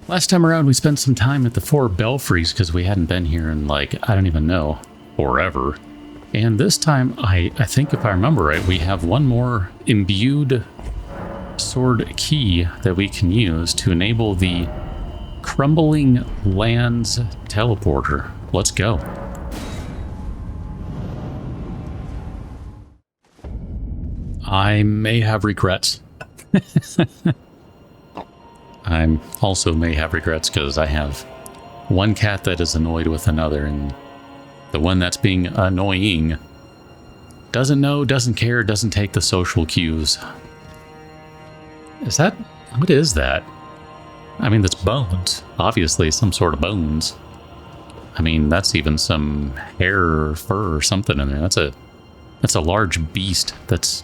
Last time around, we spent some time at the 4 belfries because we hadn't been here in, like, I don't even know, forever. And this time, I think if I remember right, we have one more imbued sword key that we can use to enable the Crumbling Lands teleporter. Let's go. I may have regrets. I also may have regrets because I have one cat that is annoyed with another, and the one that's being annoying doesn't know, doesn't care, doesn't take the social cues. Is that... what is that? I mean, that's bones. Obviously, some sort of bones. I mean, that's even some hair or fur or something in there. That's a large beast that's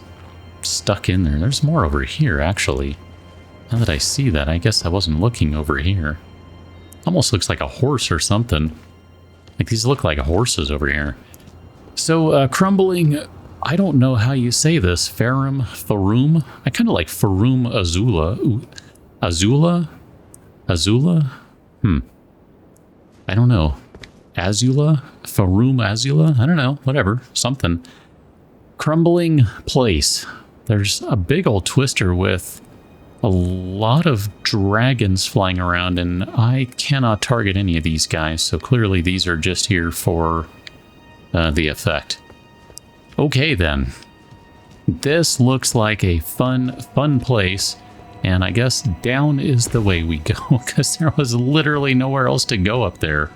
stuck in there. There's more over here, actually. Now that I see that, I guess I wasn't looking over here. Almost looks like a horse or something. Like, these look like horses over here. So, crumbling... I don't know how you say this. Farum? I kind of like Farum Azula. Ooh, Azula? Azula? I don't know. Azula? Farum Azula? I don't know. Whatever. Something. Crumbling place. There's a big old twister with a lot of dragons flying around, and I cannot target any of these guys, so clearly these are just here for the effect. Okay then. This looks like a fun place, and I guess down is the way we go, because there was literally nowhere else to go up there.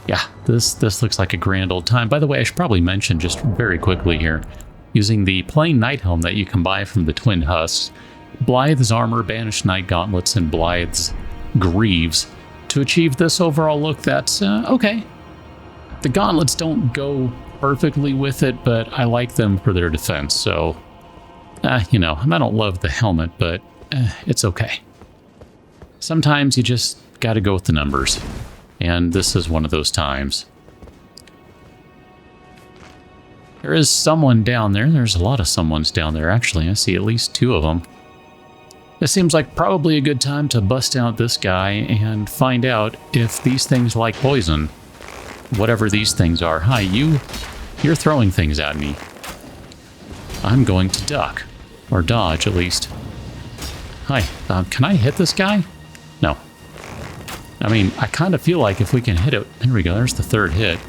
Yeah, this looks like a grand old time. By the way, I should probably mention just very quickly here, using the plain Knight Helm that you can buy from the Twin Husks, Blythe's Armor, Banished Knight Gauntlets, and Blythe's Greaves to achieve this overall look that's okay. The gauntlets don't go perfectly with it, but I like them for their defense, so, you know, I don't love the helmet, but it's okay. Sometimes you just gotta go with the numbers, and this is one of those times. There is someone down there. There's a lot of someones down there, actually. I see at least 2 of them. This seems like probably a good time to bust out this guy and find out if these things like poison. Whatever these things are. Hi, you're throwing things at me. I'm going to duck. Or dodge, at least. Hi, can I hit this guy? No. I mean, I kind of feel like if we can hit it... There we go, there's the 3rd hit.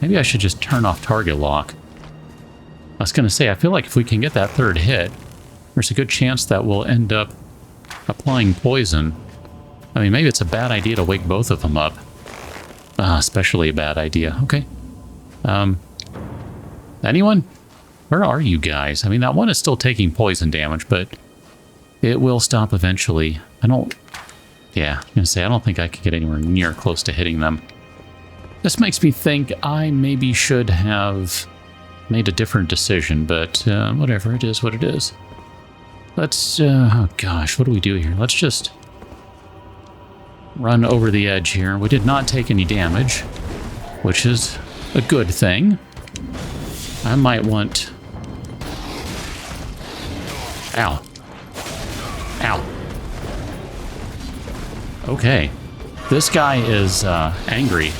Maybe I should just turn off target lock. I was going to say, I feel like if we can get that 3rd hit, there's a good chance that we'll end up applying poison. I mean, maybe it's a bad idea to wake both of them up. Especially a bad idea. Okay. Anyone? Where are you guys? I mean, that one is still taking poison damage, but it will stop eventually. I don't... Yeah, I'm going to say, I don't think I could get anywhere near close to hitting them. This makes me think I maybe should have made a different decision, but whatever, it is what it is. Let's, oh gosh, what do we do here? Let's just run over the edge here. We did not take any damage, which is a good thing. I might want... Ow. Ow. Okay. This guy is angry.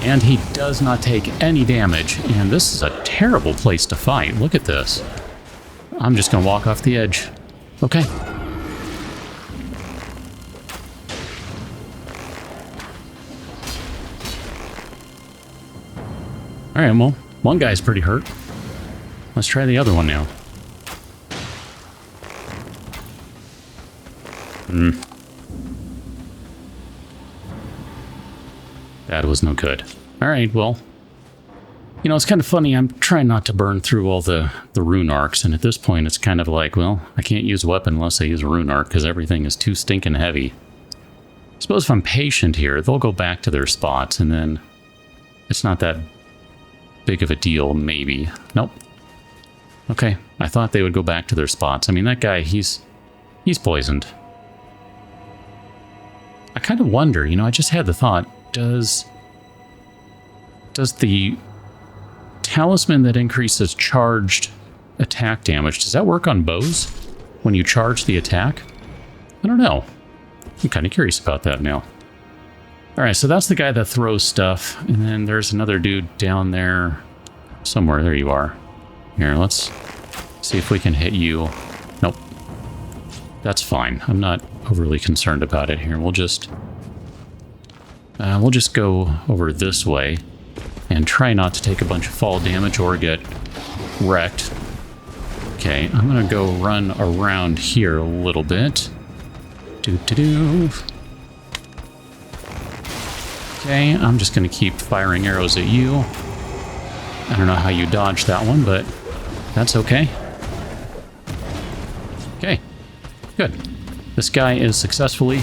And he does not take any damage, and this is a terrible place to fight. Look at this. I'm just going to walk off the edge. Okay. Alright, well, one guy's pretty hurt. Let's try the other one now. That was no good. Alright, well, you know, it's kind of funny. I'm trying not to burn through all the rune arcs, and at this point it's kind of like, well, I can't use a weapon unless I use a rune arc because everything is too stinking heavy. I suppose if I'm patient here, they'll go back to their spots, and then it's not that big of a deal, maybe. Nope. Okay, I thought they would go back to their spots. I mean, that guy, he's poisoned. I kind of wonder, you know, I just had the thought, does the talisman that increases charged attack damage, does that work on bows? when you charge the attack? I don't know. I'm kind of curious about that now. Alright, so that's the guy that throws stuff. And then there's another dude down there somewhere. There you are. Here, let's see if we can hit you. Nope. That's fine. I'm not overly concerned about it here. We'll just go over this way and try not to take a bunch of fall damage or get wrecked. Okay, I'm gonna go run around here a little bit. Okay, I'm just gonna keep firing arrows at you. I don't know how you dodged that one, but that's okay. Okay, good. This guy is successfully...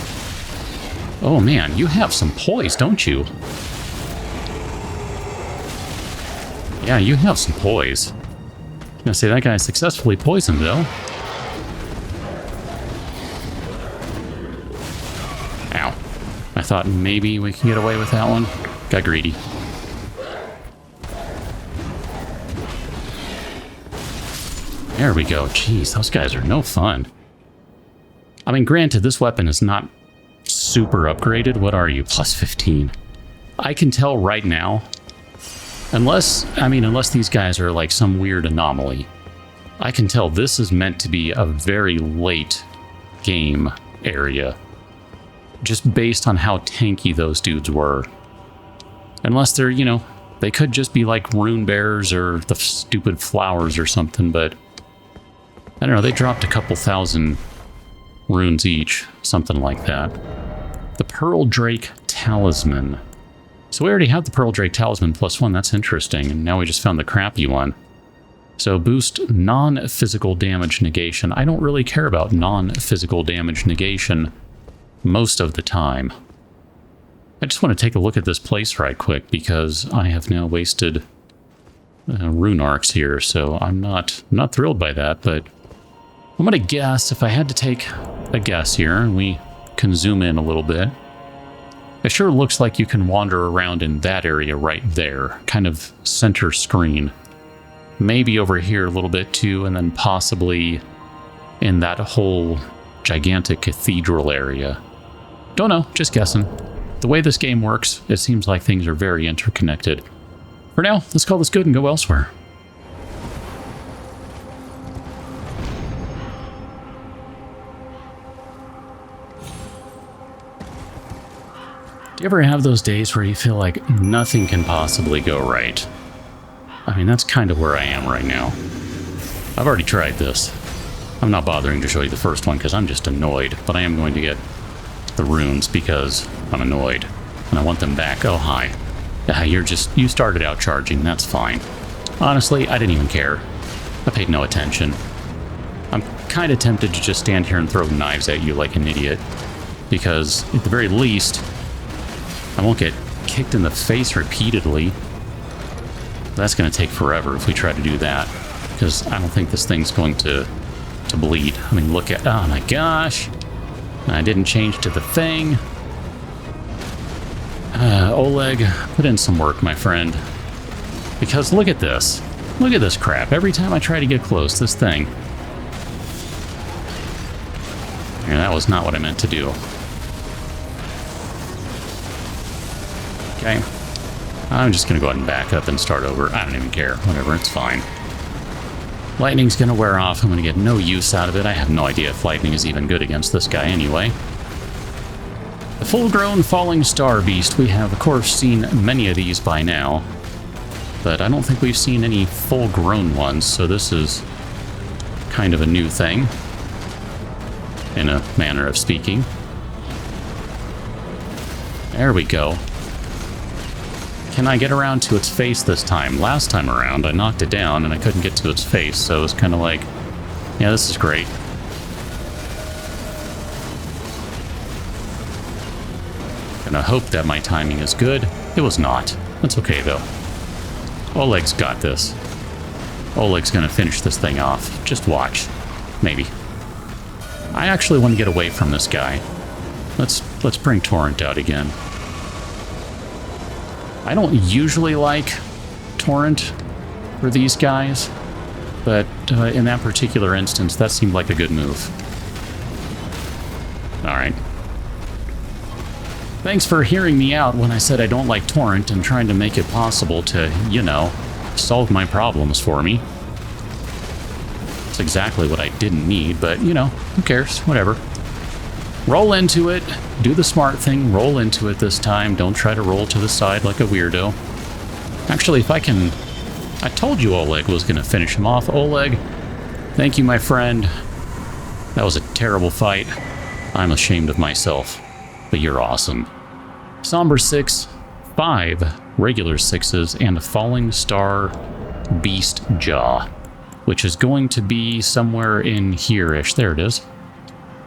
Oh man, you have some poise, don't you? Yeah, you have some poise. I'm gonna say that guy is successfully poisoned, though. Ow. I thought maybe we can get away with that one. Got greedy. There we go. Jeez, those guys are no fun. I mean, granted, this weapon is not super upgraded. What are you? Plus 15. I can tell right now, unless these guys are like some weird anomaly, I can tell this is meant to be a very late game area. Just based on how tanky those dudes were. Unless they're, you know, they could just be like rune bearers or the stupid flowers or something, but I don't know, they dropped a couple thousand runes each, something like that. The Pearl Drake Talisman. So we already have the Pearl Drake Talisman +1, that's interesting, and now we just found the crappy one. So boost non-physical damage negation. I don't really care about non-physical damage negation most of the time. I just want to take a look at this place right quick because I have now wasted rune arcs here, so I'm not thrilled by that, but I'm going to guess, if I had to take a guess here, and we can zoom in a little bit, it sure looks like you can wander around in that area right there, kind of center screen. Maybe over here a little bit too, and then possibly in that whole gigantic cathedral area. Don't know, just guessing. The way this game works, it seems like things are very interconnected. For now, let's call this good and go elsewhere. Do you ever have those days where you feel like nothing can possibly go right? I mean, that's kind of where I am right now. I've already tried this. I'm not bothering to show you the first one because I'm just annoyed, but I am going to get the runes because I'm annoyed. And I want them back. Oh, hi. You started out charging, that's fine. Honestly, I didn't even care. I paid no attention. I'm kind of tempted to just stand here and throw knives at you like an idiot. Because, at the very least, I won't get kicked in the face repeatedly. That's going to take forever if we try to do that. Because I don't think this thing's going to bleed. I mean, look at... Oh my gosh! I didn't change to the thing. Oleg, put in some work, my friend. Because look at this. Look at this crap. Every time I try to get close, this thing... Yeah, that was not what I meant to do. Okay. I'm just going to go ahead and back up and start over. I don't even care. Whatever, it's fine. Lightning's going to wear off. I'm going to get no use out of it. I have no idea if lightning is even good against this guy anyway. The full-grown Fallingstar Beast. We have, of course, seen many of these by now. But I don't think we've seen any full-grown ones, so this is kind of a new thing. In a manner of speaking. There we go. Can I get around to its face this time? Last time around, I knocked it down and I couldn't get to its face, so it was kind of like, yeah, this is great. Gonna hope that my timing is good. It was not. That's okay, though. Oleg's got this. Oleg's gonna finish this thing off. Just watch. Maybe. I actually want to get away from this guy. Let's bring Torrent out again. I don't usually like Torrent for these guys, But in that particular instance, that seemed like a good move. Alright. Thanks for hearing me out when I said I don't like Torrent and trying to make it possible to, you know, solve my problems for me. It's exactly what I didn't need, but, you know, who cares? Whatever. Roll into it. Do the smart thing. Roll into it this time. Don't try to roll to the side like a weirdo. Actually, if I can... I told you Oleg was going to finish him off. Oleg, thank you, my friend. That was a terrible fight. I'm ashamed of myself. But you're awesome. Somber 6, 5 regular 6s, and a Fallingstar Beast jaw, which is going to be somewhere in here-ish. There it is.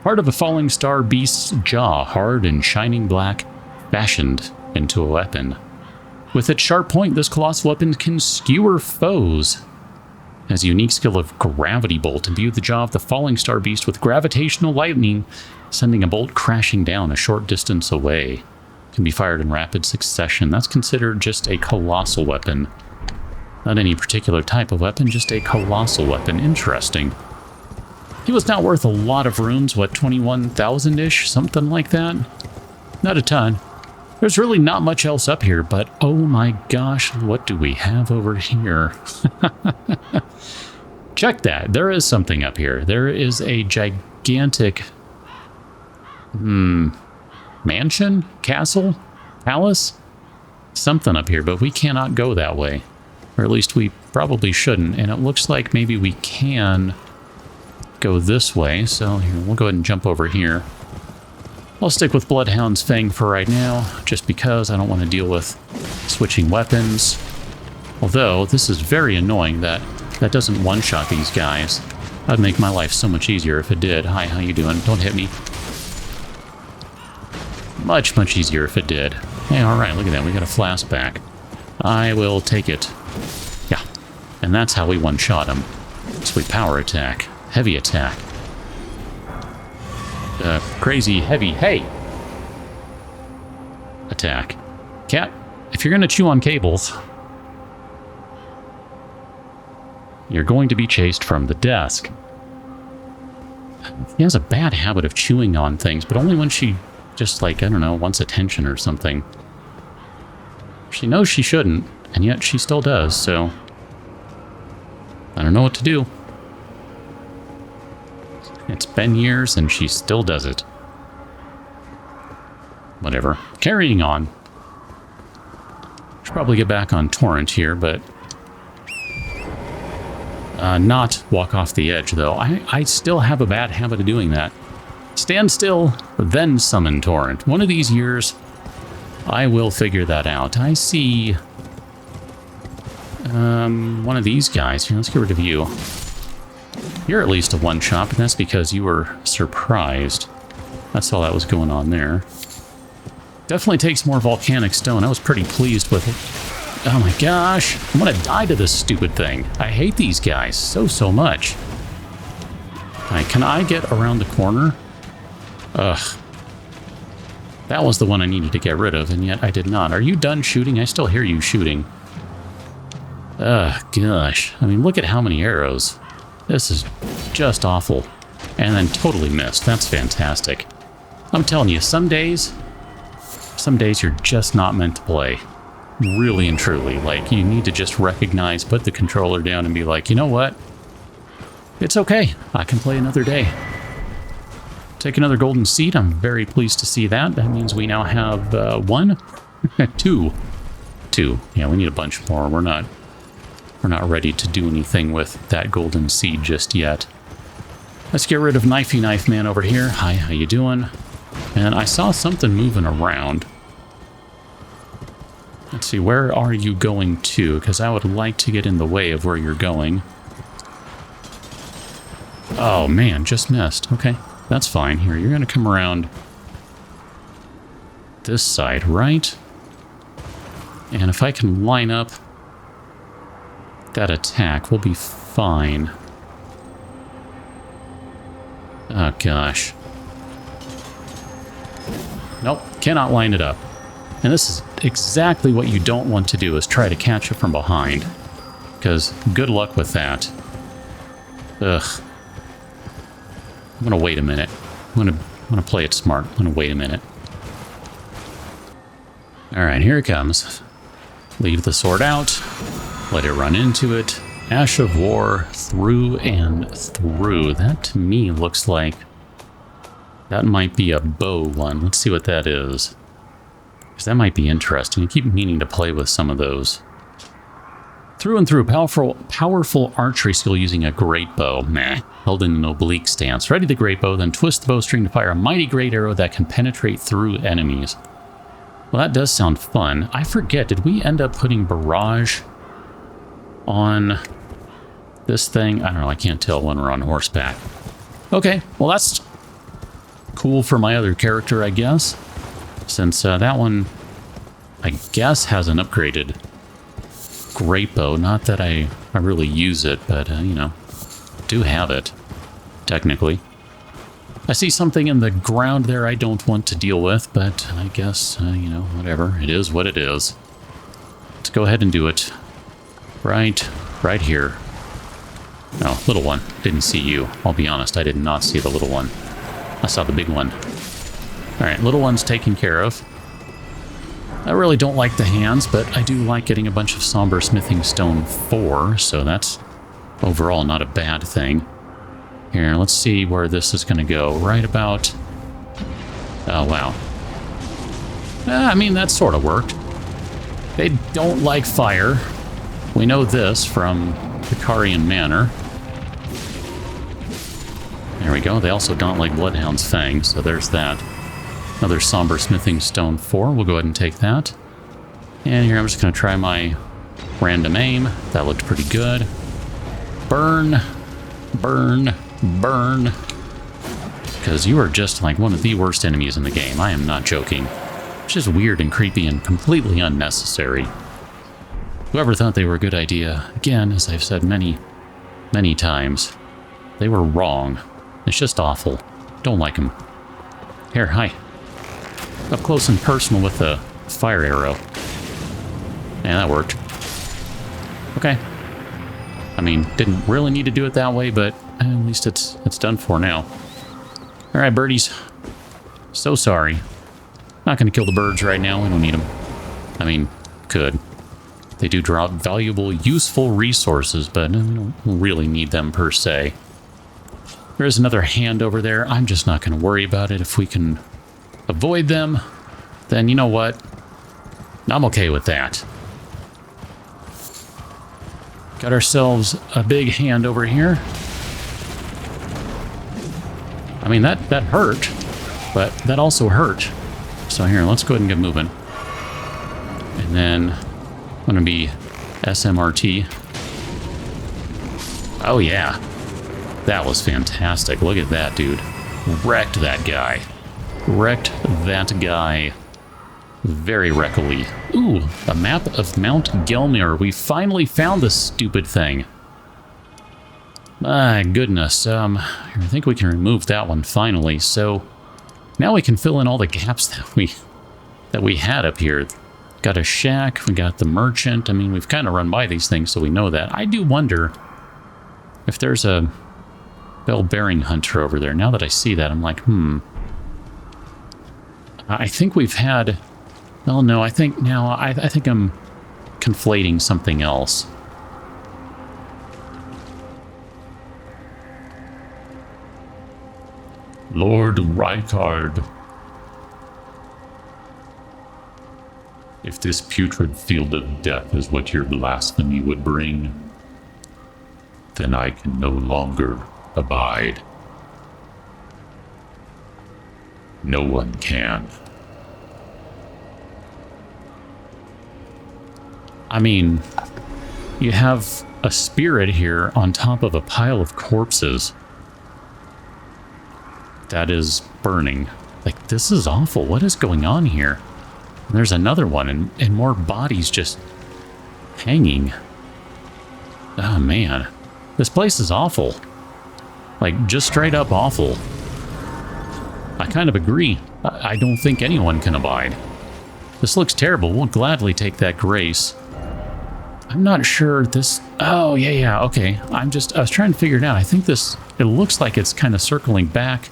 Part of a Fallingstar Beast's jaw, hard and shining black, fashioned into a weapon. With its sharp point, this colossal weapon can skewer foes. It has a unique skill of Gravity Bolt, imbue the jaw of the Fallingstar Beast with gravitational lightning, sending a bolt crashing down a short distance away. It can be fired in rapid succession. That's considered just a colossal weapon. Not any particular type of weapon, just a colossal weapon. Interesting. He was not worth a lot of runes, what, 21,000-ish? Something like that? Not a ton. There's really not much else up here, but oh my gosh, what do we have over here? Check that. There is something up here. There is a gigantic... mansion? Castle? Palace? Something up here, but we cannot go that way. Or at least we probably shouldn't, and it looks like maybe we can go this way, so here, we'll go ahead and jump over here. I'll stick with Bloodhound's Fang for right now, just because I don't want to deal with switching weapons. Although, this is very annoying that that doesn't one-shot these guys. That'd make my life so much easier if it did. Hi, how you doing? Don't hit me. Much, much easier if it did. Hey, alright, look at that. We got a flask back. I will take it. Yeah. And that's how we one-shot him. Sweet power attack. Heavy attack. Crazy heavy, hey! Attack. Cat, if you're gonna chew on cables, you're going to be chased from the desk. He has a bad habit of chewing on things, but only when she just, like, I don't know, wants attention or something. She knows she shouldn't, and yet she still does, so I don't know what to do. It's been years, and she still does it. Whatever. Carrying on. Should probably get back on Torrent here, but... not walk off the edge, though. I still have a bad habit of doing that. Stand still, then summon Torrent. One of these years, I will figure that out. I see... one of these guys. Here, let's get rid of you. You're at least a one-shot, but that's because you were surprised. That's all that was going on there. Definitely takes more volcanic stone. I was pretty pleased with it. Oh my gosh. I'm gonna die to this stupid thing. I hate these guys so much. Alright, can I get around the corner? Ugh. That was the one I needed to get rid of, and yet I did not. Are you done shooting? I still hear you shooting. Ugh, gosh. I mean, look at how many arrows. This is just awful. And then totally missed. That's fantastic. I'm telling you, some days you're just not meant to play. Really and truly. Like, you need to just recognize, put the controller down and be like, you know what? It's okay. I can play another day. Take another golden seed. I'm very pleased to see that. That means we now have one? Two. Yeah, we need a bunch more. We're not ready to do anything with that golden seed just yet. Let's get rid of Knifey Knife Man over here. Hi, how you doing? And I saw something moving around. Let's see, where are you going to? Because I would like to get in the way of where you're going. Oh man, just missed. Okay, that's fine. Here, you're going to come around this side, right? And if I can line up that attack, we'll be fine. Oh gosh. Nope, cannot line it up. And this is exactly what you don't want to do, is try to catch it from behind. Because good luck with that. Ugh. I'm gonna wait a minute. I'm gonna play it smart. I'm gonna wait a minute. Alright, here it comes. Leave the sword out. Let it run into it. Ash of War, through and through. That to me looks like that might be a bow one. Let's see what that is. Because that might be interesting. I keep meaning to play with some of those. Through and through, powerful archery skill using a great bow. Meh. Held in an oblique stance. Ready the great bow, then twist the bowstring to fire a mighty great arrow that can penetrate through enemies. Well, that does sound fun. I forget, did we end up putting barrage on this thing? I don't know, I can't tell when we're on horseback. Okay, well that's cool for my other character, I guess. Since that one, I guess, has an upgraded great bow. Not that I really use it, but, you know, do have it, technically. I see something in the ground there I don't want to deal with, but I guess, you know, whatever. It is what it is. Let's go ahead and do it. Right here. Oh, little one. Didn't see you. I'll be honest, I did not see the little one. I saw the big one. Alright, little one's taken care of. I really don't like the hands, but I do like getting a bunch of Somber Smithing Stone 4, so that's overall not a bad thing. Here, let's see where this is going to go. Right about... Oh, wow. I mean, that sort of worked. They don't like fire. We know this from Vicarian Manor. There we go. They also don't like Bloodhound's Fang, so there's that. Another Somber Smithing Stone 4. We'll go ahead and take that. And here I'm just going to try my random aim. That looked pretty good. Burn. Burn. Burn. Because you are just like one of the worst enemies in the game. I am not joking. It's just weird and creepy and completely unnecessary. Whoever thought they were a good idea, again, as I've said many, many times, they were wrong. It's just awful. Don't like them. Here, hi. Up close and personal with the fire arrow. Yeah, that worked. Okay. I mean, didn't really need to do it that way, but at least it's done for now. Alright, birdies. So sorry. Not gonna kill the birds right now, we don't need them. I mean, could. They do drop valuable, useful resources, but we don't really need them per se. There's another hand over there. I'm just not gonna worry about it. If we can avoid them, then you know what? I'm okay with that. Got ourselves a big hand over here. I mean, that hurt, but that also hurt. So here, let's go ahead and get moving. And then I'm gonna be SMRT. Oh yeah, that was fantastic. Look at that, dude. Wrecked that guy. Wrecked that guy. Very wreckily. Ooh, a map of Mount Gelmir. We finally found this stupid thing. My goodness. I think we can remove that one finally. So now we can fill in all the gaps that we had up here. Got a shack. We got the merchant. I mean, we've kind of run by these things, so we know that. I do wonder if there's a bell-bearing hunter over there. Now that I see that, I'm like, I think we've had... Well, no, I think I'm conflating something else. Lord Rykard. If this putrid field of death is what your blasphemy would bring, then I can no longer abide. No one can. I mean, you have a spirit here on top of a pile of corpses that is burning. Like, this is awful. What is going on here? And there's another one, and more bodies just hanging. Oh, man. This place is awful. Like, just straight up awful. I kind of agree. I don't think anyone can abide. This looks terrible. We'll gladly take that grace. I'm not sure this... Oh, yeah, okay. I was trying to figure it out. I think it looks like it's kind of circling back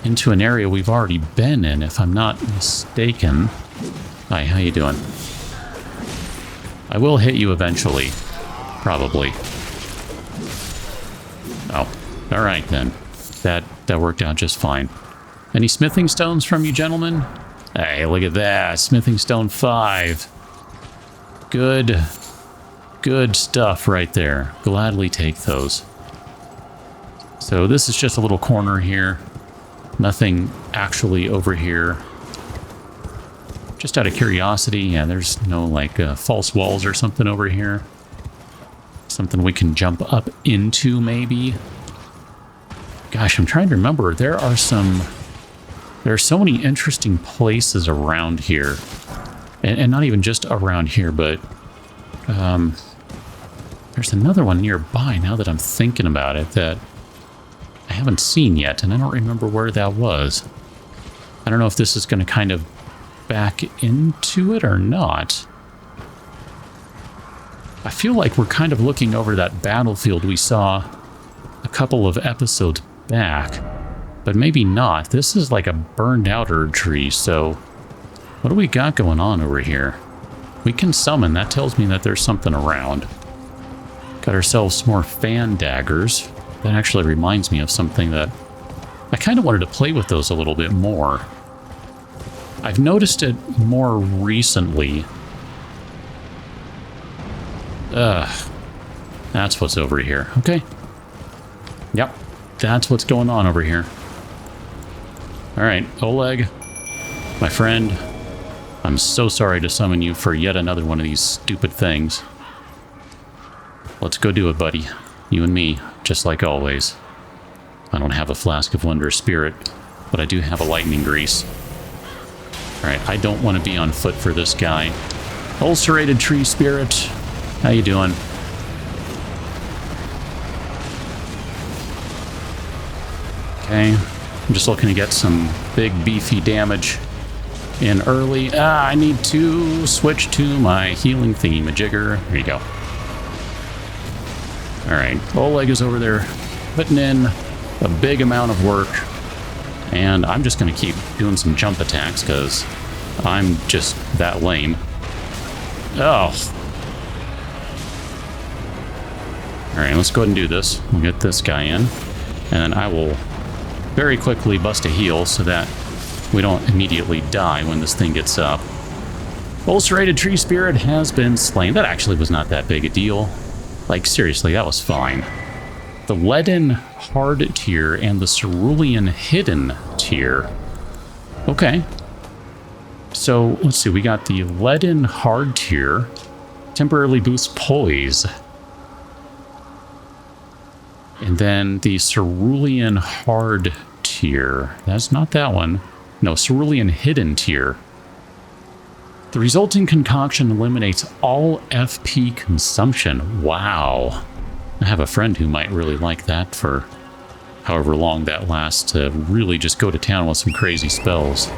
into an area we've already been in, if I'm not mistaken. Hi, how you doing? I will hit you eventually. Probably. Oh, all right then. That worked out just fine. Any smithing stones from you, gentlemen? Hey, look at that. Smithing stone 5. Good stuff right there. Gladly take those. So this is just a little corner here. Nothing actually over here. Just out of curiosity, yeah, there's no like false walls or something over here. Something we can jump up into maybe. Gosh, I'm trying to remember. There are so many interesting places around here. And not even just around here, but there's another one nearby now that I'm thinking about it that I haven't seen yet, and I don't remember where that was. I don't know if this is going to kind of back into it or not. I feel like we're kind of looking over that battlefield we saw a couple of episodes back, but maybe not. This is like a burned out herb tree, so what do we got going on over here? We can summon. That tells me that there's something around. Got ourselves some more fan daggers. That actually reminds me of something that I kind of wanted to play with those a little bit more. I've noticed it more recently. That's what's over here. Okay. Yep, that's what's going on over here. All right, Oleg, my friend, I'm so sorry to summon you for yet another one of these stupid things. Let's go do it, buddy. You and me, just like always. I don't have a flask of wondrous spirit, but I do have a lightning grease. Alright, I don't want to be on foot for this guy. Ulcerated tree spirit, how you doing? Okay, I'm just looking to get some big beefy damage in early. I need to switch to my healing thingy-majigger. There you go. Alright, Oleg is over there putting in a big amount of work, and I'm just going to keep doing some jump attacks because I'm just that lame. Oh. Alright, let's go ahead and do this. We'll get this guy in, and I will very quickly bust a heal so that we don't immediately die when this thing gets up. Ulcerated tree spirit has been slain. That actually was not that big a deal. Like, seriously, that was fine. The leaden hard tier and the cerulean hidden tier. Okay. So, let's see, we got the leaden hard tier. Temporarily boosts poise. And then the cerulean hard tier. That's not that one. No, cerulean hidden tier. The resulting concoction eliminates all FP consumption. Wow. I have a friend who might really like that for however long that lasts to really just go to town with some crazy spells.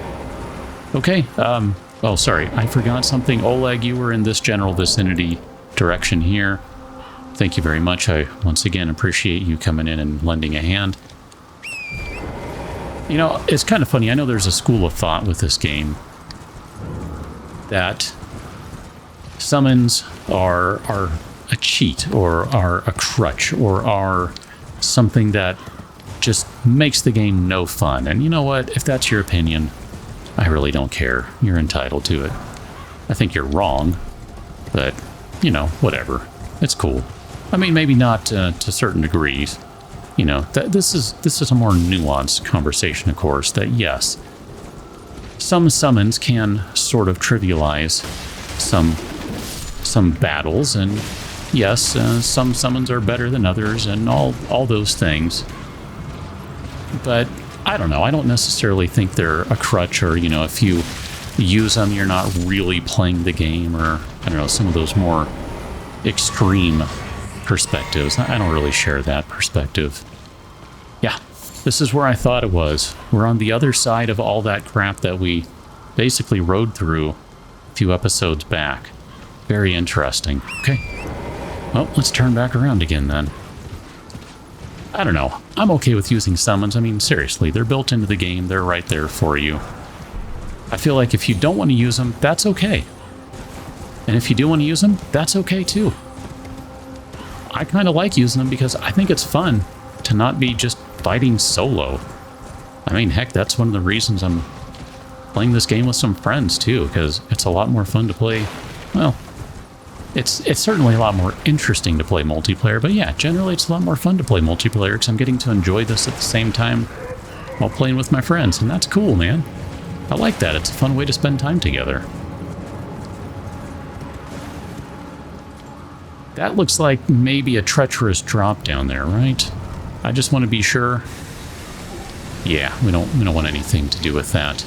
Okay, oh, sorry, I forgot something. Oleg, you were in this general vicinity direction here. Thank you very much. I, once again, appreciate you coming in and lending a hand. You know, it's kind of funny. I know there's a school of thought with this game that summons are a cheat or are a crutch or are something that just makes the game no fun. And you know what? If that's your opinion, I really don't care. You're entitled to it. I think you're wrong, but, you know, whatever. It's cool. I mean, maybe not to certain degrees. You know, this is a more nuanced conversation, of course, that yes, some summons can sort of trivialize some battles, and yes, some summons are better than others, and all those things. But I don't know. I don't necessarily think they're a crutch, or, you know, if you use them, you're not really playing the game, or, I don't know, some of those more extreme perspectives. I don't really share that perspective. Yeah, this is where I thought it was. We're on the other side of all that crap that we basically rode through a few episodes back. Very interesting. Okay. Well, let's turn back around again then. I don't know. I'm okay with using summons. I mean, seriously, they're built into the game. They're right there for you. I feel like if you don't want to use them, that's okay. And if you do want to use them, that's okay too. I kind of like using them because I think it's fun to not be just fighting solo. I mean, heck, that's one of the reasons I'm playing this game with some friends too, because it's a lot more fun to play. Well, it's certainly a lot more interesting to play multiplayer, but yeah, generally it's a lot more fun to play multiplayer because I'm getting to enjoy this at the same time while playing with my friends, and that's cool, man. I like that. It's a fun way to spend time together. That looks like maybe a treacherous drop down there, right? I just want to be sure. Yeah, we don't want anything to do with that.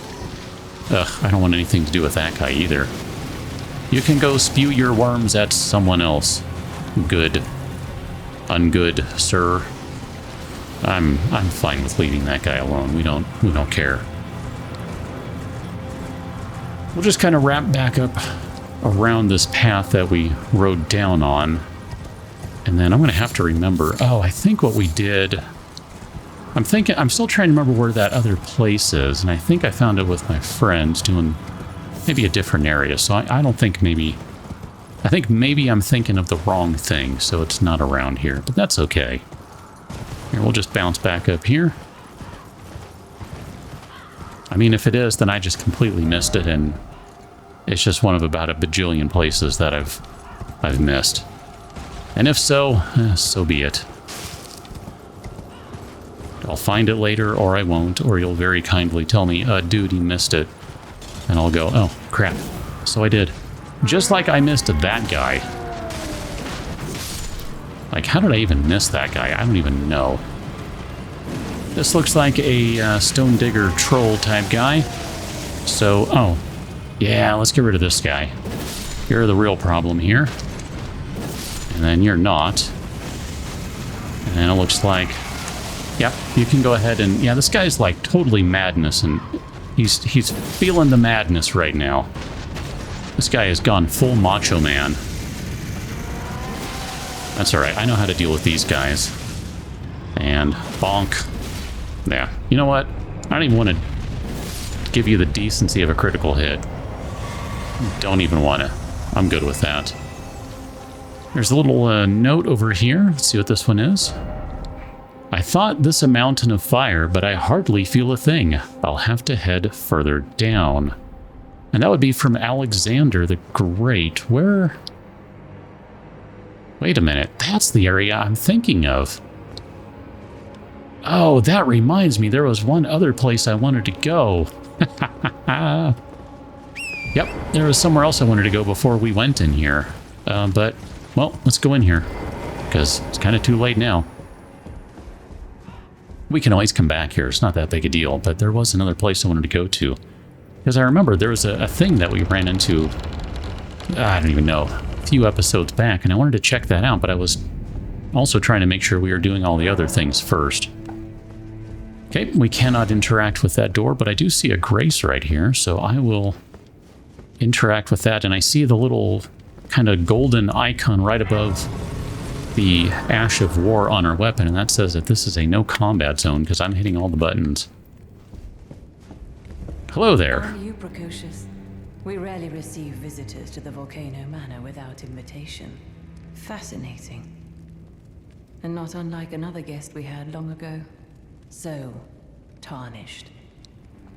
Ugh, I don't want anything to do with that guy either. You can go spew your worms at someone else. Good. Ungood, sir. I'm fine with leaving that guy alone. We don't care. We'll just kind of wrap back up around this path that we rode down on. And then I'm going to have to remember, oh, I think what we did... I'm still trying to remember where that other place is, and I think I found it with my friends doing maybe a different area, so I don't think maybe... I think maybe I'm thinking of the wrong thing, so it's not around here, but that's okay. Here, we'll just bounce back up here. I mean, if it is, then I just completely missed it, and it's just one of about a bajillion places that I've missed. And if so, so be it. I'll find it later, or I won't, or you'll very kindly tell me, dude, you missed it. And I'll go, oh, crap. So I did. Just like I missed that guy. Like, how did I even miss that guy? I don't even know. This looks like a stone digger troll type guy. So, oh, yeah, let's get rid of this guy. You're the real problem here. And then you're not. And then it looks like... Yep, you can go ahead and... Yeah, this guy's like totally madness, and he's feeling the madness right now. This guy has gone full macho man. That's alright, I know how to deal with these guys. And bonk. Yeah, you know what? I don't even want to give you the decency of a critical hit. Don't even want to. I'm good with that. There's a little note over here. Let's see what this one is. I thought this a mountain of fire, but I hardly feel a thing. I'll have to head further down. And that would be from Alexander the Great. Where? Wait a minute. That's the area I'm thinking of. Oh, that reminds me. There was one other place I wanted to go. Yep, there was somewhere else I wanted to go before we went in here. But, well, let's go in here. Because it's kind of too late now. We can always come back here. It's not that big a deal, but there was another place I wanted to go to. Because I remember there was a thing that we ran into, I don't even know, a few episodes back, and I wanted to check that out, but I was also trying to make sure we were doing all the other things first. Okay, we cannot interact with that door, but I do see a grace right here, so I will interact with that, and I see the little kind of golden icon right above the Ash of War on our weapon, and that says that this is a no combat zone because I'm hitting all the buttons. Hello there. Are you precocious? We rarely receive visitors to the Volcano Manor without invitation. Fascinating. And not unlike another guest we had long ago. So, Tarnished.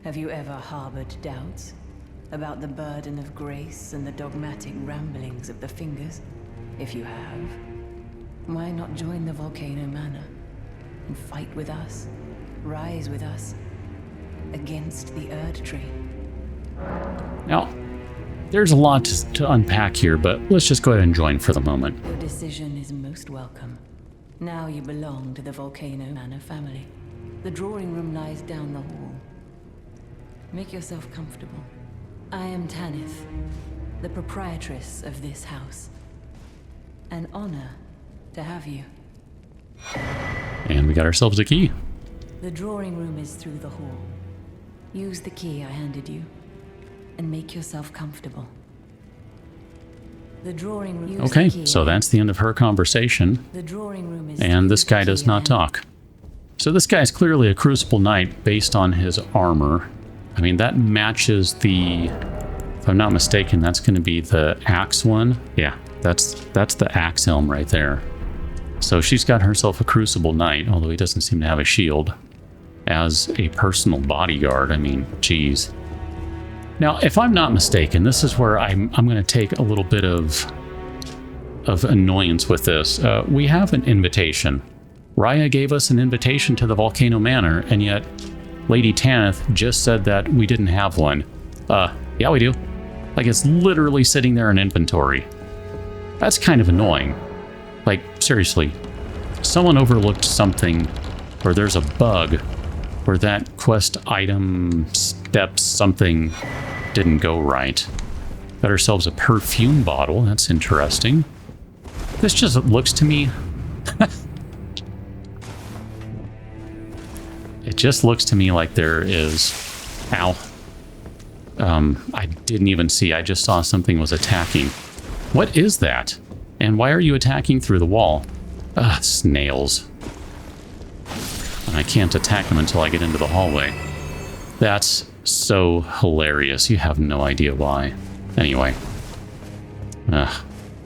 Have you ever harbored doubts about the burden of grace and the dogmatic ramblings of the Fingers? If you have, why not join the Volcano Manor and fight with us, rise with us, against the Erd Tree? Now, there's a lot to unpack here, but let's just go ahead and join for the moment. Your decision is most welcome. Now you belong to the Volcano Manor family. The drawing room lies down the hall. Make yourself comfortable. I am Tanith, the proprietress of this house. An honor to have you. And we got ourselves a key. The drawing room is through the hall. Use the key I handed you, and make yourself comfortable. The drawing room. Okay, so that's the end of her conversation. The drawing room is And this guy does not key, talk. So this guy's clearly a Crucible Knight based on his armor. I mean, that matches the... If I'm not mistaken, that's going to be the axe one. Yeah, that's the axe helm right there. So she's got herself a Crucible Knight, although he doesn't seem to have a shield, as a personal bodyguard. I mean, geez. Now, if I'm not mistaken, this is where I'm going to take a little bit of annoyance with this. We have an invitation. Raya gave us an invitation to the Volcano Manor, and yet Lady Tanith just said that we didn't have one. Yeah, we do. Like, it's literally sitting there in inventory. That's kind of annoying. Like, seriously, someone overlooked something, or there's a bug where that quest item steps something didn't go right. Got ourselves a perfume bottle. That's interesting. This just looks to me... It just looks to me like there is... Ow. I didn't even see. I just saw something was attacking. What is that? And why are you attacking through the wall? Ugh, snails. And I can't attack them until I get into the hallway. That's so hilarious. You have no idea why. Anyway.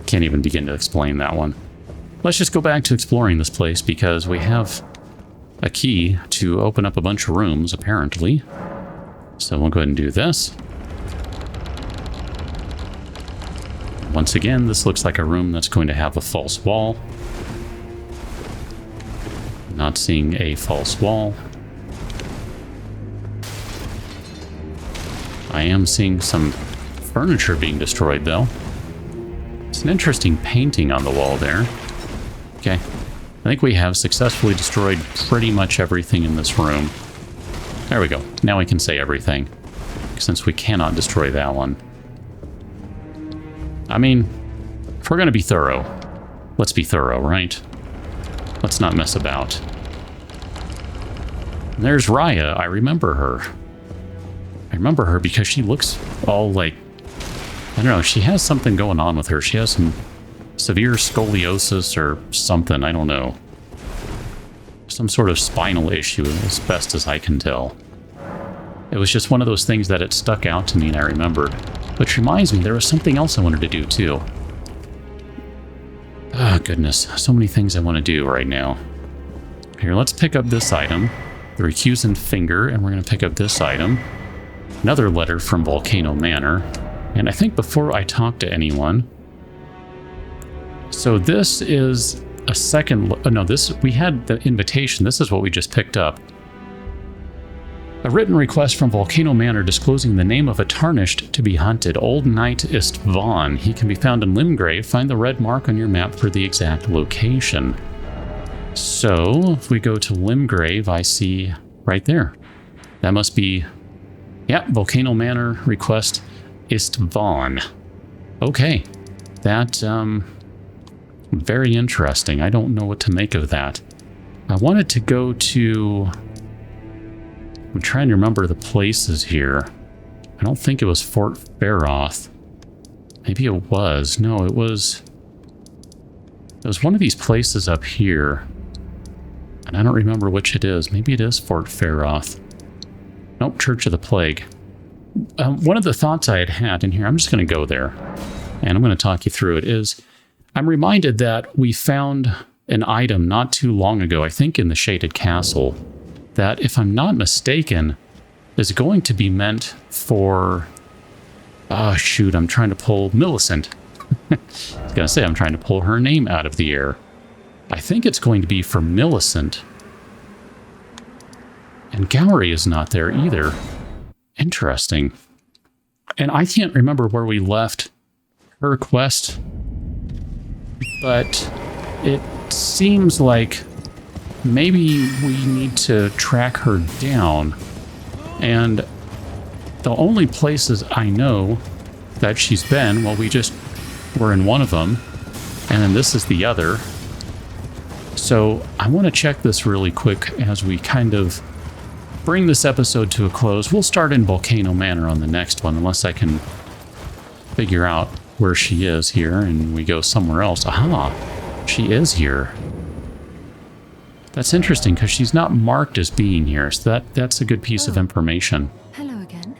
Can't even begin to explain that one. Let's just go back to exploring this place because we have a key to open up a bunch of rooms, apparently. So we'll go ahead and do this. Once again, this looks like a room that's going to have a false wall. Not seeing a false wall. I am seeing some furniture being destroyed, though. It's an interesting painting on the wall there. Okay. I think we have successfully destroyed pretty much everything in this room. There we go. Now we can say everything, since we cannot destroy that one. I mean, if we're going to be thorough, let's be thorough, right? Let's not mess about. And there's Raya. I remember her. I remember her because she looks all like... I don't know, she has something going on with her. She has some severe scoliosis or something, I don't know. Some sort of spinal issue, as best as I can tell. It was just one of those things that it stuck out to me and I remembered. Which reminds me, there was something else I wanted to do too. Ah, goodness, so many things I want to do right now. Here, let's pick up this item, the recusant finger, and we're going to pick up this item. Another letter from Volcano Manor. And I think before I talk to anyone... So this is a second... no, we had the invitation. This is what we just picked up. A written request from Volcano Manor disclosing the name of a Tarnished to be hunted. Old Knight Istvan. He can be found in Limgrave. Find the red mark on your map for the exact location. So, if we go to Limgrave, I see right there. That must be... Yeah, Volcano Manor request Istvan. Okay. That, very interesting. I don't know what to make of that. I wanted to go to... I'm trying to remember the places here. I don't think it was Fort Faroth. Maybe it was. No, it was one of these places up here. And I don't remember which it is. Maybe it is Fort Faroth. Nope, Church of the Plague. One of the thoughts I had in here, I'm just going to go there. And I'm going to talk you through it, is I'm reminded that we found an item not too long ago, I think in the Shaded Castle, that, if I'm not mistaken, is going to be meant for... Oh, shoot, I'm trying to pull Millicent. I was going to say, I'm trying to pull her name out of the air. I think it's going to be for Millicent. And Gowry is not there either. Interesting. And I can't remember where we left her quest, but it seems like maybe we need to track her down. And the only places I know that she's been, well, we just were in one of them, and then this is the other. So I want to check this really quick as we kind of bring this episode to a close. We'll start in Volcano Manor on the next one, unless I can figure out where she is here and we go somewhere else. Aha! She is here. That's interesting because she's not marked as being here, so that's a good piece of information. Hello again.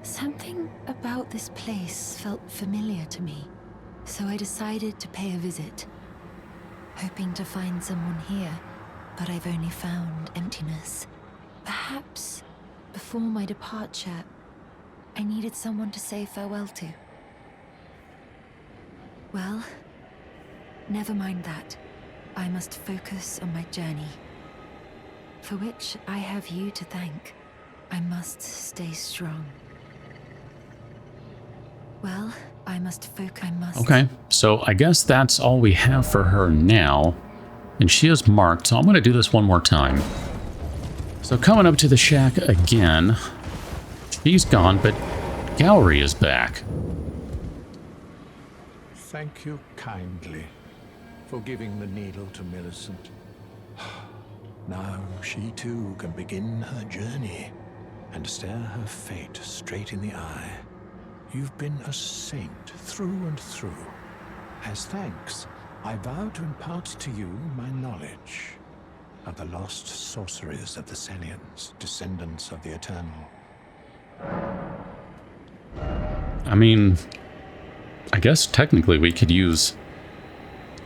Something about this place felt familiar to me, so I decided to pay a visit. Hoping to find someone here, but I've only found emptiness. Perhaps before my departure, I needed someone to say farewell to. Well, never mind that. I must focus on my journey, for which I have you to thank. I must stay strong. Well, I must focus. Okay, so I guess that's all we have for her now. And she is marked, so I'm going to do this one more time. So coming up to the shack again. She's gone, but Gallery is back. Thank you kindly for giving the needle to Millicent. Now she too can begin her journey and stare her fate straight in the eye. You've been a saint through and through. As thanks, I vow to impart to you my knowledge of the lost sorceries of the Sellians, descendants of the Eternal. I mean, I guess technically we could use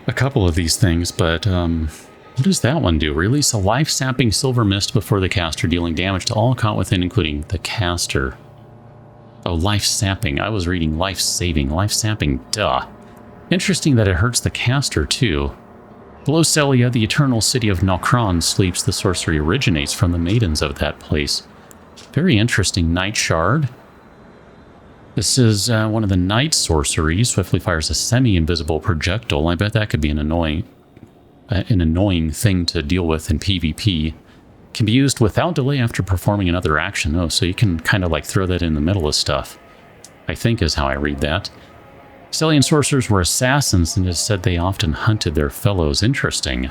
a couple of these things, but what does that one do? Release a life-sapping silver mist before the caster, dealing damage to all caught within, including the caster. Oh, life-sapping. I was reading life-saving. Life-sapping, duh. Interesting that it hurts the caster, too. Below Celia, the eternal city of Nokron sleeps. The sorcery originates from the maidens of that place. Very interesting. Night Shard. This is one of the night sorceries. Swiftly fires a semi-invisible projectile. I bet that could be an annoying thing to deal with in PvP. Can be used without delay after performing another action. Oh, so you can kind of like throw that in the middle of stuff, I think is how I read that. Sellian sorcerers were assassins, and it is said they often hunted their fellows. Interesting.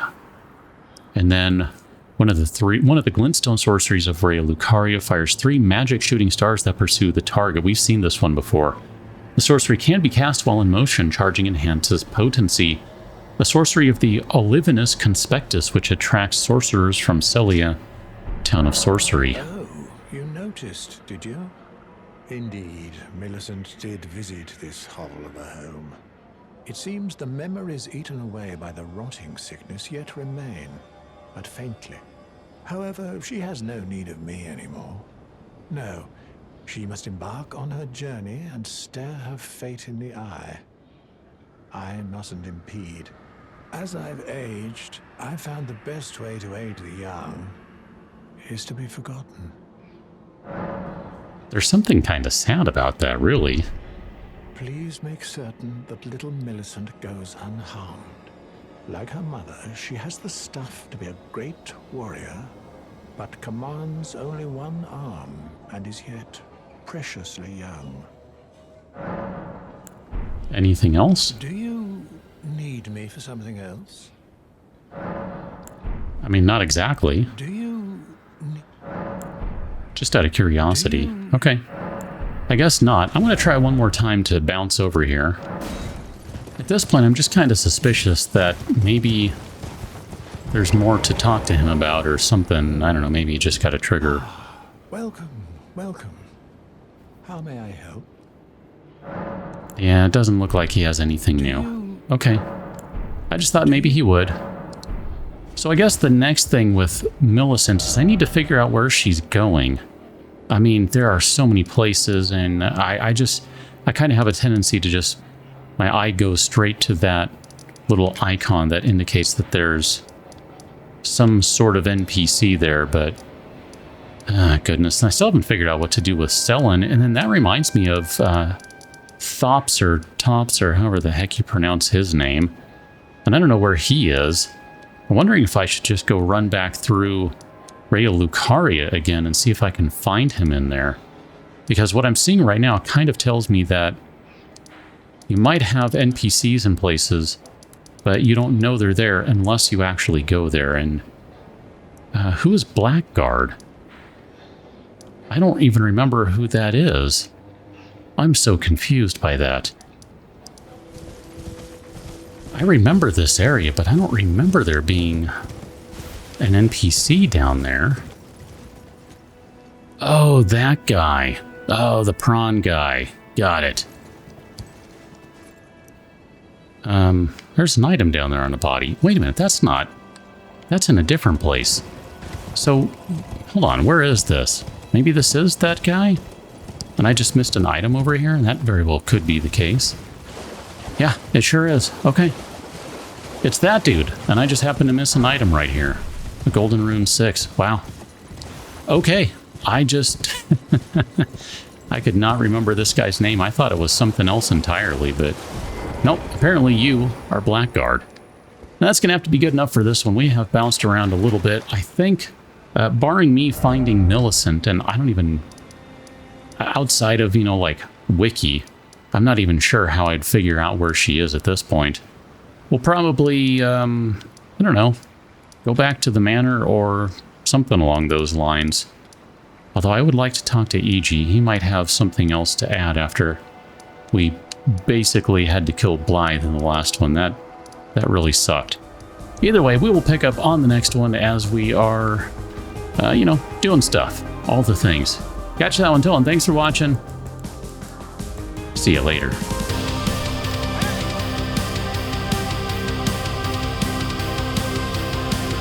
And then one of the glintstone sorceries of Rhea Lucaria fires 3 magic shooting stars that pursue the target. We've seen this one before. The sorcery can be cast while in motion, charging enhances potency. The sorcery of the Olivinus Conspectus, which attracts sorcerers from Celia, town of sorcery. Oh, you noticed, did you? Indeed, Millicent did visit this hovel of a home. It seems the memories eaten away by the rotting sickness yet remain, but faintly. However, she has no need of me anymore. No, she must embark on her journey and stare her fate in the eye. I mustn't impede. As I've aged, I found the best way to aid the young is to be forgotten. There's something kind of sad about that, really. Please make certain that little Millicent goes unharmed. Like her mother, she has the stuff to be a great warrior, but commands only one arm and is yet preciously young. Anything else? Do you need me for something else? I mean, not exactly. Do you... Just out of curiosity. Okay. I guess not. I'm going to try one more time to bounce over here. At this point, I'm just kind of suspicious that maybe there's more to talk to him about or something. I don't know, maybe he just got a trigger. Welcome, welcome. How may I help? Yeah, it doesn't look like he has anything new. Okay. I just thought maybe he would. So I guess the next thing with Millicent is I need to figure out where she's going. I mean, there are so many places, and I kind of have a tendency to just... My eye goes straight to that little icon that indicates that there's some sort of NPC there, but... goodness, and I still haven't figured out what to do with Sellen, and then that reminds me of Thops or Tops, or however the heck you pronounce his name. And I don't know where he is. I'm wondering if I should just go run back through Rhea Lucaria again and see if I can find him in there. Because what I'm seeing right now kind of tells me that you might have NPCs in places, but you don't know they're there unless you actually go there. And who is Blackguard? I don't even remember who that is. I'm so confused by that. I remember this area, but I don't remember there being an NPC down there. Oh, that guy. Oh, the prawn guy. Got it. There's an item down there on the body. Wait a minute, that's in a different place. So, hold on, where is this? Maybe this is that guy? And I just missed an item over here, and that very well could be the case. Yeah, it sure is. Okay. It's that dude, and I just happened to miss an item right here. A Golden Rune 6. Wow. Okay, I just... I could not remember this guy's name. I thought it was something else entirely, but... Nope, apparently you are Blackguard. That's going to have to be good enough for this one. We have bounced around a little bit. I think, barring me finding Millicent, and I don't even... outside of, you know, like, Wiki, I'm not even sure how I'd figure out where she is at this point. We'll probably, I don't know, go back to the manor or something along those lines. Although I would like to talk to E.G. He might have something else to add after we basically had to kill Blythe in the last one. That really sucked. Either way, we will pick up on the next one as we are, you know, doing stuff. All the things. Catch that one, till, and thanks for watching. See you later.